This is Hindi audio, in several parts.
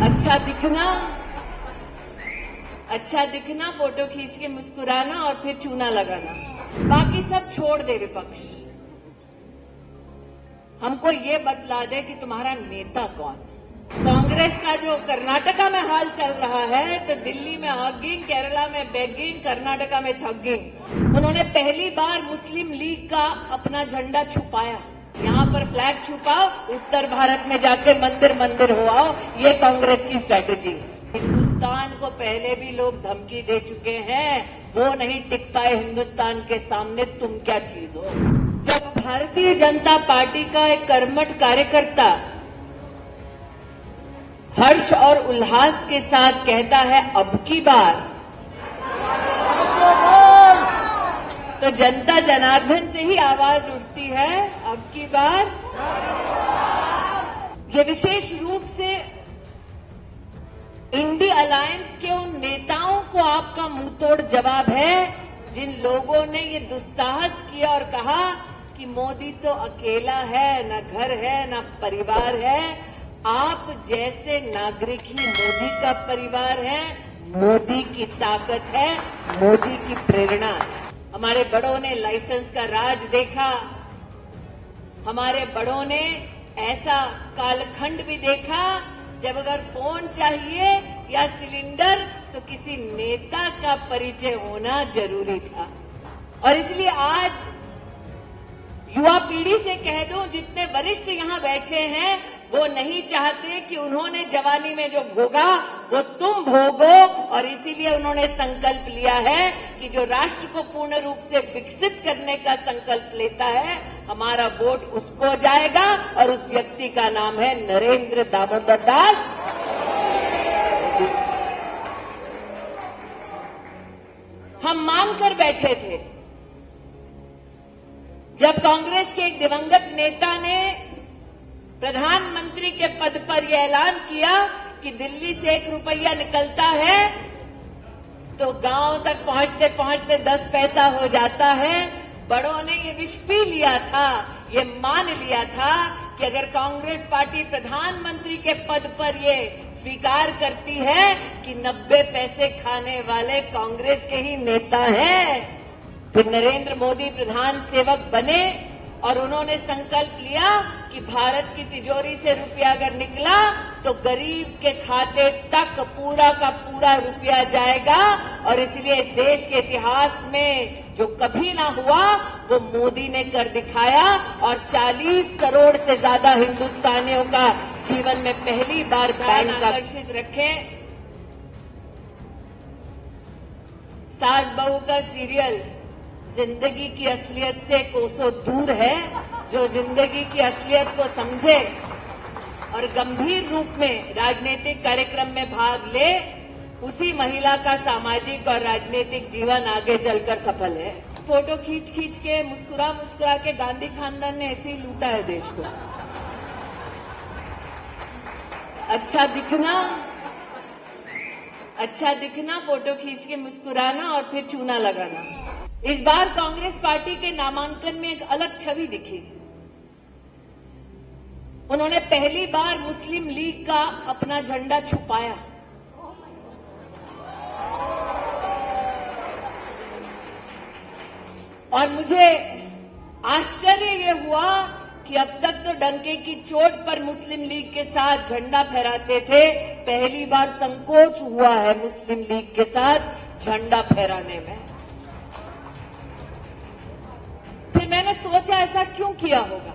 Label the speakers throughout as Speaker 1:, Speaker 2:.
Speaker 1: अच्छा दिखना, फोटो खींच के मुस्कुराना और फिर चूना लगाना, बाकी सब छोड़ दे विपक्ष। हमको ये बतला दे कि तुम्हारा नेता कौन है। कांग्रेस का जो कर्नाटका में हाल चल रहा है, तो दिल्ली में हगिंग, केरला में बेगिंग, कर्नाटका में थगिंग। उन्होंने पहली बार मुस्लिम लीग का अपना झंडा छुपाया। यहाँ पर फ्लैग छुपाओ, उत्तर भारत में जाके मंदिर मंदिर हो आओ, ये कांग्रेस की स्ट्रैटेजी। हिंदुस्तान को पहले भी लोग धमकी दे चुके हैं, वो नहीं टिक पाए हिंदुस्तान के सामने, तुम क्या चीज हो। जब भारतीय जनता पार्टी का एक कर्मठ कार्यकर्ता हर्ष और उल्लास के साथ कहता है अब की बार, तो जनता जनार्दन से ही आवाज उठती है अब की बार। ये विशेष रूप से इंडी अलायंस के उन नेताओं को आपका मुंहतोड़ जवाब है जिन लोगों ने ये दुस्साहस किया और कहा कि मोदी तो अकेला है, न घर है, न परिवार है। आप जैसे नागरिक ही मोदी का परिवार है, मोदी की ताकत है, मोदी की प्रेरणा है। हमारे बड़ों ने लाइसेंस का राज देखा, हमारे बड़ों ने ऐसा कालखंड भी देखा जब अगर फोन चाहिए या सिलेंडर तो किसी नेता का परिचय होना जरूरी था। और इसलिए आज युवा पीढ़ी से कह दूं, जितने वरिष्ठ यहां बैठे हैं वो नहीं चाहते कि उन्होंने जवानी में जो भोगा वो तुम भोगो, और इसीलिए उन्होंने संकल्प लिया है कि जो राष्ट्र को पूर्ण रूप से विकसित करने का संकल्प लेता है, हमारा वोट उसको जाएगा, और उस व्यक्ति का नाम है नरेंद्र दामोदर दास। हम मांग कर बैठे थे, जब कांग्रेस के एक दिवंगत नेता ने प्रधानमंत्री के पद पर यह ऐलान किया कि दिल्ली से 1 रुपया निकलता है तो गांव तक पहुंचते पहुंचते 10 पैसा हो जाता है। बड़ों ने ये विष पी लिया था, ये मान लिया था कि अगर कांग्रेस पार्टी प्रधानमंत्री के पद पर ये स्वीकार करती है कि 90 पैसे खाने वाले कांग्रेस के ही नेता हैं, फिर नरेंद्र मोदी प्रधान सेवक बने और उन्होंने संकल्प लिया कि भारत की तिजोरी से रुपया अगर निकला तो गरीब के खाते तक पूरा का पूरा रुपया जाएगा। और इसलिए देश के इतिहास में जो कभी ना हुआ वो मोदी ने कर दिखाया, और 40 करोड़ से ज्यादा हिंदुस्तानियों का जीवन में पहली बार बैंक आकर्षित रखें। सास बहू का सीरियल जिंदगी की असलियत से कोसों दूर है। जो जिंदगी की असलियत को समझे और गंभीर रूप में राजनीतिक कार्यक्रम में भाग ले, उसी महिला का सामाजिक और राजनीतिक जीवन आगे चलकर सफल है। फोटो खींच खींच के, मुस्कुरा मुस्कुरा के गांधी खानदान ने ऐसे ही लूटा है देश को। अच्छा दिखना, फोटो खींच के मुस्कुराना और फिर चूना लगाना। इस बार कांग्रेस पार्टी के नामांकन में एक अलग छवि दिखी। उन्होंने पहली बार मुस्लिम लीग का अपना झंडा छुपाया। और मुझे आश्चर्य ये हुआ कि अब तक तो डंके की चोट पर मुस्लिम लीग के साथ झंडा फहराते थे, पहली बार संकोच हुआ है मुस्लिम लीग के साथ झंडा फहराने में। फिर मैंने सोचा ऐसा क्यों किया होगा।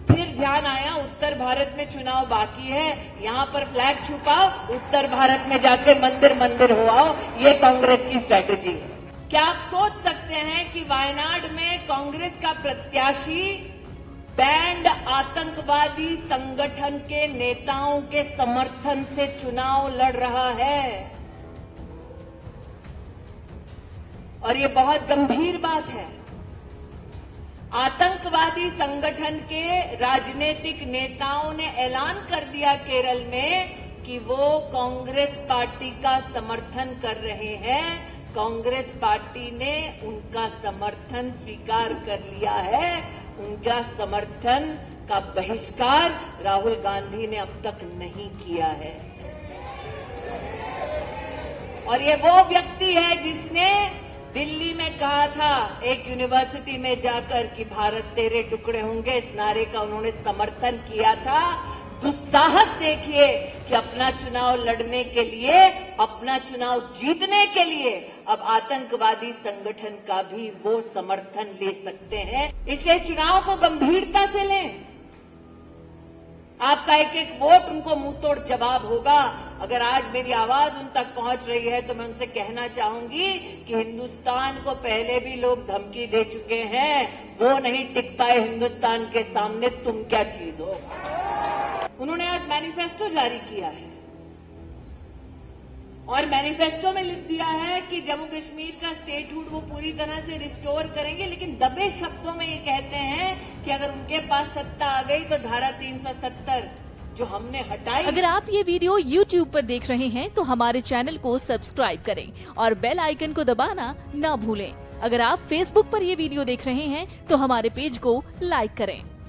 Speaker 1: फिर ध्यान आया उत्तर भारत में चुनाव बाकी है, यहां पर फ्लैग छुपाओ, उत्तर भारत में जाके मंदिर मंदिर हो आओ, ये कांग्रेस की स्ट्रैटेजी है। क्या आप सोच सकते हैं कि वायनाड में कांग्रेस का प्रत्याशी बैंड आतंकवादी संगठन के नेताओं के समर्थन से चुनाव लड़ रहा है? और ये बहुत गंभीर बात है। आतंकवादी संगठन के राजनीतिक नेताओं ने ऐलान कर दिया केरल में कि वो कांग्रेस पार्टी का समर्थन कर रहे हैं। कांग्रेस पार्टी ने उनका समर्थन स्वीकार कर लिया है, उनका समर्थन का बहिष्कार राहुल गांधी ने अब तक नहीं किया है। और ये वो व्यक्ति है जिसने दिल्ली में कहा था एक यूनिवर्सिटी में जाकर कि भारत तेरे टुकड़े होंगे, इस नारे का उन्होंने समर्थन किया था। दुस्साहस देखिए कि अपना चुनाव लड़ने के लिए, अपना चुनाव जीतने के लिए अब आतंकवादी संगठन का भी वो समर्थन ले सकते हैं। इसलिए चुनाव को गंभीरता से लें। आपका एक एक वोट उनको मुंहतोड़ जवाब होगा। अगर आज मेरी आवाज उन तक पहुंच रही है तो मैं उनसे कहना चाहूंगी कि हिंदुस्तान को पहले भी लोग धमकी दे चुके हैं, वो नहीं टिक पाए हिंदुस्तान के सामने, तुम क्या चीज हो। उन्होंने आज मैनिफेस्टो जारी किया है और मैनिफेस्टो में लिख दिया है कि जम्मू कश्मीर का स्टेटहुड वो पूरी तरह से रिस्टोर करेंगे, लेकिन दबे शब्दों में ये कहते हैं कि अगर उनके पास सत्ता आ गई तो धारा 370 जो हमने हटाई।
Speaker 2: अगर आप ये वीडियो YouTube पर देख रहे हैं तो हमारे चैनल को सब्सक्राइब करें और बेल आइकन को दबाना ना भूलें। अगर आप Facebook पर ये वीडियो देख रहे हैं तो हमारे पेज को लाइक करें।